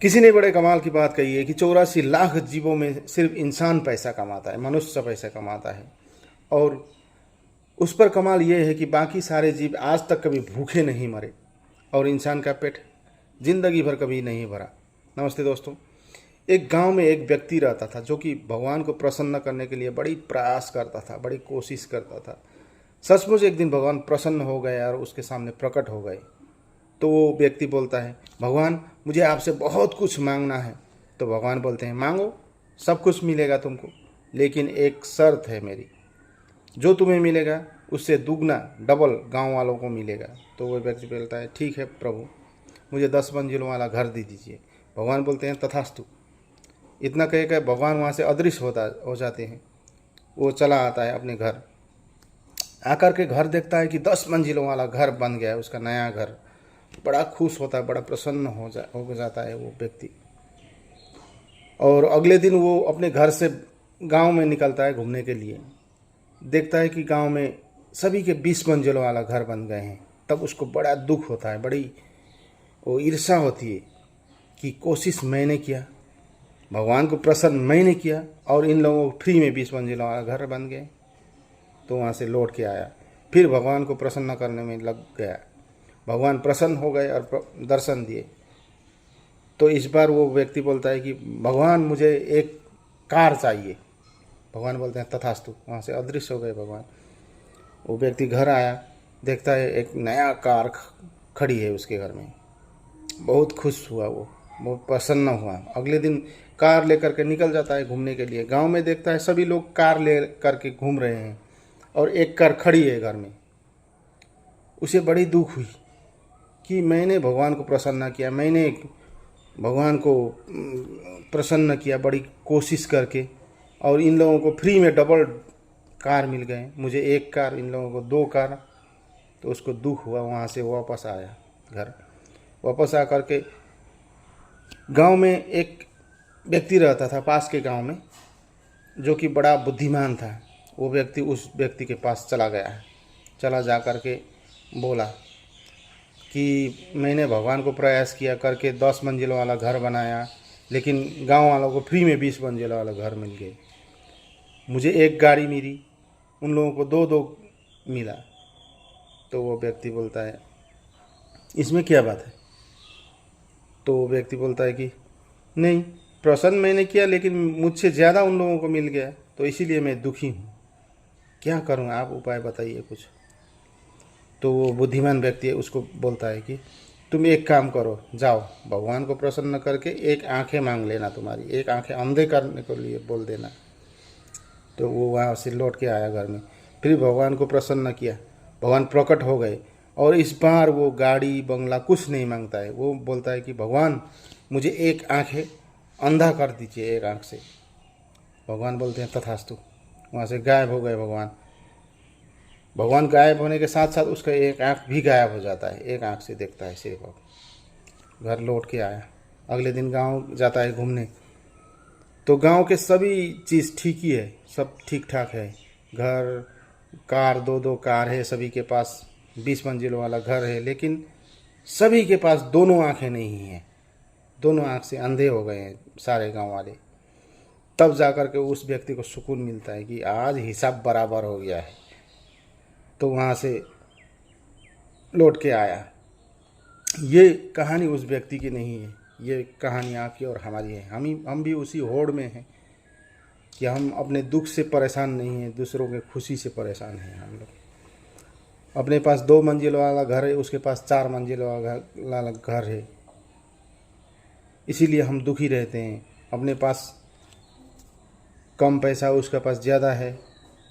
किसी ने बड़े कमाल की बात कही है कि 84 लाख जीवों में सिर्फ इंसान पैसा कमाता है, मनुष्य पैसा कमाता है। और उस पर कमाल ये है कि बाकी सारे जीव आज तक कभी भूखे नहीं मरे और इंसान का पेट जिंदगी भर कभी नहीं भरा। नमस्ते दोस्तों। एक गांव में एक व्यक्ति रहता था जो कि भगवान को प्रसन्न करने के लिए बड़ी प्रयास करता था, बड़ी कोशिश करता था। सचमुच एक दिन भगवान प्रसन्न हो गए और उसके सामने प्रकट हो गए। तो वो व्यक्ति बोलता है, भगवान मुझे आपसे बहुत कुछ मांगना है। तो भगवान बोलते हैं, मांगो, सब कुछ मिलेगा तुमको, लेकिन एक शर्त है मेरी, जो तुम्हें मिलेगा उससे दुगना डबल गांव वालों को मिलेगा। तो वो व्यक्ति बोलता है, ठीक है प्रभु, मुझे 10 मंजिलों वाला घर दे दीजिए। भगवान बोलते हैं, तथास्तु। इतना कह कर भगवान वहाँ से अदृश्य हो जाते हैं। वो चला आता है अपने घर। आकर के घर देखता है कि 10 मंजिलों वाला घर बन गया है, उसका नया घर। बड़ा खुश होता है, बड़ा प्रसन्न हो जाता है वो व्यक्ति। और अगले दिन वो अपने घर से गांव में निकलता है घूमने के लिए। देखता है कि गांव में सभी के 20 मंजिलों वाला घर बन गए हैं। तब उसको बड़ा दुख होता है, बड़ी वो ईर्ष्या होती है कि कोशिश मैंने किया, भगवान को प्रसन्न मैंने किया और इन लोगों को फ्री में 20 मंजिलों वाला घर बन गए। तो वहाँ से लौट के आया, फिर भगवान को प्रसन्न करने में लग गया। भगवान प्रसन्न हो गए और दर्शन दिए। तो इस बार वो व्यक्ति बोलता है कि भगवान मुझे एक कार चाहिए। भगवान बोलते हैं, तथास्तु। वहाँ से अदृश्य हो गए भगवान। वो व्यक्ति घर आया, देखता है एक नया कार खड़ी है उसके घर में। बहुत खुश हुआ, वो बहुत प्रसन्न हुआ। अगले दिन कार लेकर के निकल जाता है घूमने के लिए। गांव में देखता है सभी लोग कार ले करके घूम रहे हैं और एक कार खड़ी है घर में। उसे बड़ी दुख हुई कि मैंने भगवान को प्रसन्न किया, मैंने भगवान को प्रसन्न किया बड़ी कोशिश करके, और इन लोगों को फ्री में डबल कार मिल गए, मुझे एक कार, इन लोगों को 2 कार। तो उसको दुख हुआ। वहाँ से वापस आया घर। वापस आ करके गांव में एक व्यक्ति रहता था पास के गांव में, जो कि बड़ा बुद्धिमान था। वो व्यक्ति उस व्यक्ति के पास चला गया। चला जा कर के बोला कि मैंने भगवान को प्रयास किया करके 10 मंजिलों वाला घर बनाया, लेकिन गांव वालों को फ्री में 20 मंजिलों वाला घर मिल गए। मुझे एक गाड़ी मिली, उन लोगों को 2-2 मिला। तो वो व्यक्ति बोलता है, इसमें क्या बात है? तो वो व्यक्ति बोलता है कि नहीं, प्रसन्न मैंने किया लेकिन मुझसे ज़्यादा उन लोगों को मिल गया, तो इसीलिए मैं दुखी हूँ। क्या करूँ, आप उपाय बताइए कुछ। तो वो बुद्धिमान व्यक्ति उसको बोलता है कि तुम एक काम करो, जाओ भगवान को प्रसन्न करके एक आंखें मांग लेना, तुम्हारी एक आंखें अंधे करने के लिए बोल देना। तो वो वहाँ से लौट के आया घर में, फिर भगवान को प्रसन्न किया। भगवान प्रकट हो गए और इस बार वो गाड़ी बंगला कुछ नहीं मांगता है। वो बोलता है कि भगवान मुझे एक आंखें अंधा कर दीजिए, एक आंख से। भगवान बोलते हैं, तथास्तु। वहाँ से गायब हो गए भगवान। भगवान गायब होने के साथ साथ उसका एक आंख भी गायब हो जाता है, एक आंख से देखता है सिर्फ। अब घर लौट के आया। अगले दिन गांव जाता है घूमने। तो गांव के सभी चीज़ ठीक ही है, सब ठीक ठाक है। घर, कार, 2-2 कार है, सभी के पास 20 मंजिलों वाला घर है, लेकिन सभी के पास दोनों आंखें नहीं हैं। दोनों आंख से अंधे हो गए हैं सारे गांव वाले। तब जाकर के उस व्यक्ति को सुकून मिलता है कि आज हिसाब बराबर हो गया है। तो वहाँ से लौट के आया। ये कहानी उस व्यक्ति की नहीं है, ये कहानी आपकी और हमारी है। हम भी उसी होड़ में हैं कि हम अपने दुख से परेशान नहीं हैं, दूसरों के खुशी से परेशान हैं। हम लोग, अपने पास 2 मंजिलों वाला घर है, उसके पास 4 मंजिलों वाला घर है, इसीलिए हम दुखी रहते हैं। अपने पास कम पैसा, उसके पास ज़्यादा है,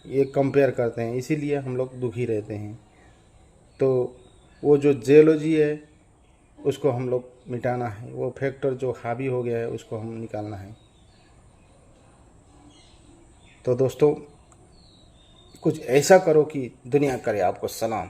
ये कंपेयर करते हैं, इसीलिए हम लोग दुखी रहते हैं। तो वो जो जेलॉजी है उसको हम लोग मिटाना है, वो फैक्टर जो हावी हो गया है उसको हम निकालना है। तो दोस्तों, कुछ ऐसा करो कि दुनिया करे आपको सलाम।